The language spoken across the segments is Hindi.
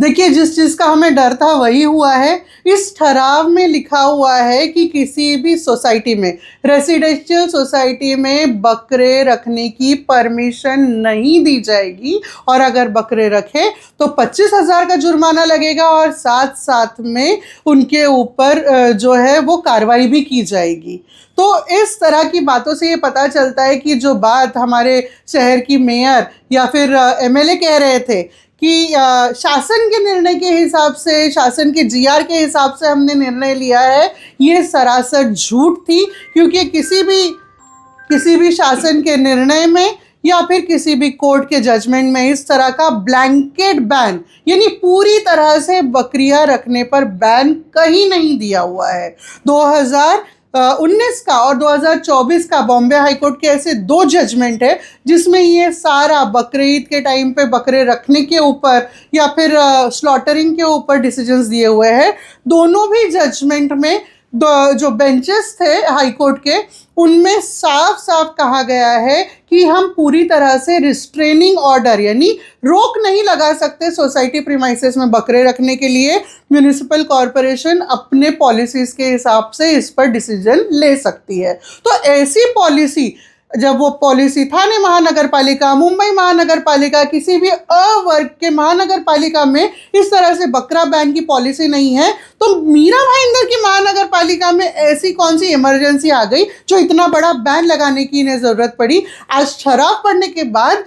देखिए, जिस चीज़ का हमें डर था वही हुआ है। इस ठराव में लिखा हुआ है कि किसी भी सोसाइटी में, रेसिडेंशियल सोसाइटी में बकरे रखने की परमिशन नहीं दी जाएगी, और अगर बकरे रखे तो 25,000 का जुर्माना लगेगा और साथ-साथ में उनके ऊपर जो है वो कार्रवाई भी की जाएगी। तो इस तरह की बातों से ये पता चलता है कि जो बात हमारे शहर की मेयर या फिर एमएलए कह रहे थे कि शासन के निर्णय के हिसाब से, शासन के जीआर के हिसाब से हमने निर्णय लिया है, ये सरासर झूठ थी। क्योंकि किसी भी शासन के निर्णय में या फिर किसी भी कोर्ट के जजमेंट में इस तरह का ब्लैंकेट बैन, यानी पूरी तरह से बकरियां रखने पर बैन कहीं नहीं दिया हुआ है। 2019 का और 2024 का बॉम्बे हाईकोर्ट के ऐसे 2 जजमेंट है जिसमें ये सारा बकरीद के टाइम पे बकरे रखने के ऊपर या फिर स्लॉटरिंग के ऊपर डिसीजंस दिए हुए हैं। दोनों भी जजमेंट में जो बेंचेस थे हाईकोर्ट के, उनमें साफ साफ कहा गया है कि हम पूरी तरह से रिस्ट्रेनिंग ऑर्डर यानी रोक नहीं लगा सकते सोसाइटी प्रीमाइसेस में बकरे रखने के लिए। म्यूनिसिपल कॉरपोरेशन अपने पॉलिसीज़ के हिसाब से इस पर डिसीजन ले सकती है। तो ऐसी पॉलिसी, जब वो पॉलिसी थाने महानगर पालिका, मुंबई महानगर पालिका, किसी भी अवर्ग के महानगर पालिका में इस तरह से बकरा बैन की पॉलिसी नहीं है, तो मीरा भाईंदर की महानगर पालिका में ऐसी कौन सी इमरजेंसी आ गई जो इतना बड़ा बैन लगाने की इन्हें ज़रूरत पड़ी। आज शराब पड़ने के बाद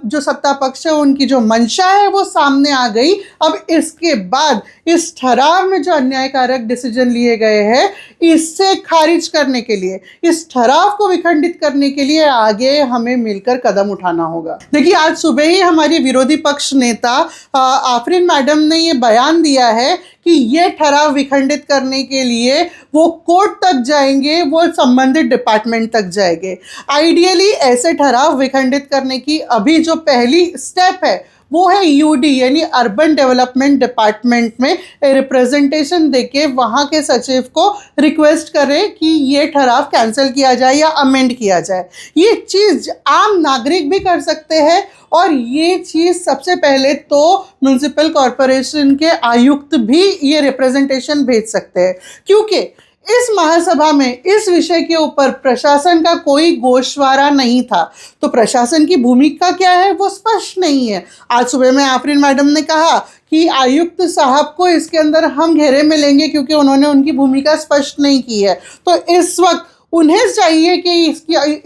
जो सत्ता पक्ष है उनकी जो मंशा है वो सामने आ गई। अब इसके बाद इस ठराव में जो अन्यायकारक डिसीजन लिए गए हैं, इससे खारिज करने के लिए, इस ठराव को विखंडित करने के लिए आगे हमें मिलकर कदम उठाना होगा। देखिए, आज सुबह ही हमारी विरोधी पक्ष नेता आफरीन मैडम ने ये बयान दिया है कि ये ठराव विखंडित करने के लिए वो कोर्ट तक जाएंगे, वो संबंधित डिपार्टमेंट तक जाएंगे। आइडियली ऐसे ठराव विखंडित करने की अभी जो पहली स्टेप है वो है यूडी यानी अर्बन डेवलपमेंट डिपार्टमेंट में रिप्रेजेंटेशन देके वहाँ के सचिव को रिक्वेस्ट करें कि ये ठराव कैंसिल किया जाए या अमेंड किया जाए। ये चीज़ आम नागरिक भी कर सकते हैं, और ये चीज़ सबसे पहले तो म्यूनिसिपल कॉरपोरेशन के आयुक्त भी ये रिप्रेजेंटेशन भेज सकते हैं। क्योंकि इस महासभा में इस विषय के ऊपर प्रशासन का कोई गोशवारा नहीं था, तो प्रशासन की भूमिका क्या है वो स्पष्ट नहीं है। आज सुबह में आफरीन मैडम ने कहा कि आयुक्त साहब को इसके अंदर हम घेरे में लेंगे क्योंकि उन्होंने उनकी भूमिका स्पष्ट नहीं की है। तो इस वक्त उन्हें चाहिए कि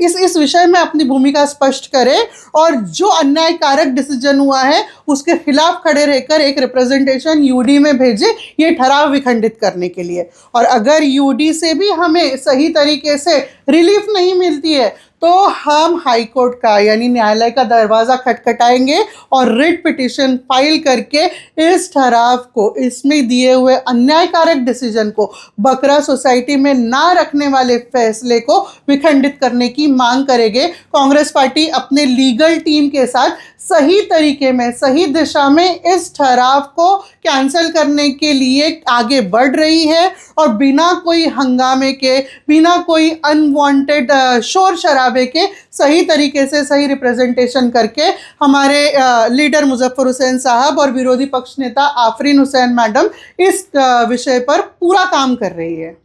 इस विषय में अपनी भूमिका स्पष्ट करें और जो अन्यायकारक डिसीजन हुआ है उसके खिलाफ खड़े रहकर एक रिप्रेजेंटेशन यूडी में भेजे ये ठराव विखंडित करने के लिए। और अगर यूडी से भी हमें सही तरीके से रिलीफ नहीं मिलती है तो हम हाई कोर्ट का यानी न्यायालय का दरवाज़ा खटखटाएंगे और रिट पिटीशन फाइल करके इस ठराव को, इसमें दिए हुए अन्यायकारक डिसीजन को, बकरा सोसाइटी में ना रखने वाले फैसले को विखंडित करने की मांग करेंगे। कांग्रेस पार्टी अपने लीगल टीम के साथ सही तरीके में, सही दिशा में इस ठराव को कैंसिल करने के लिए आगे बढ़ रही है और बिना कोई हंगामे के, बिना कोई अनवांटेड शोर शराबे के सही तरीके से सही रिप्रेजेंटेशन करके हमारे लीडर मुजफ्फर हुसैन साहब और विरोधी पक्ष नेता आफरीन हुसैन मैडम इस विषय पर पूरा काम कर रही है।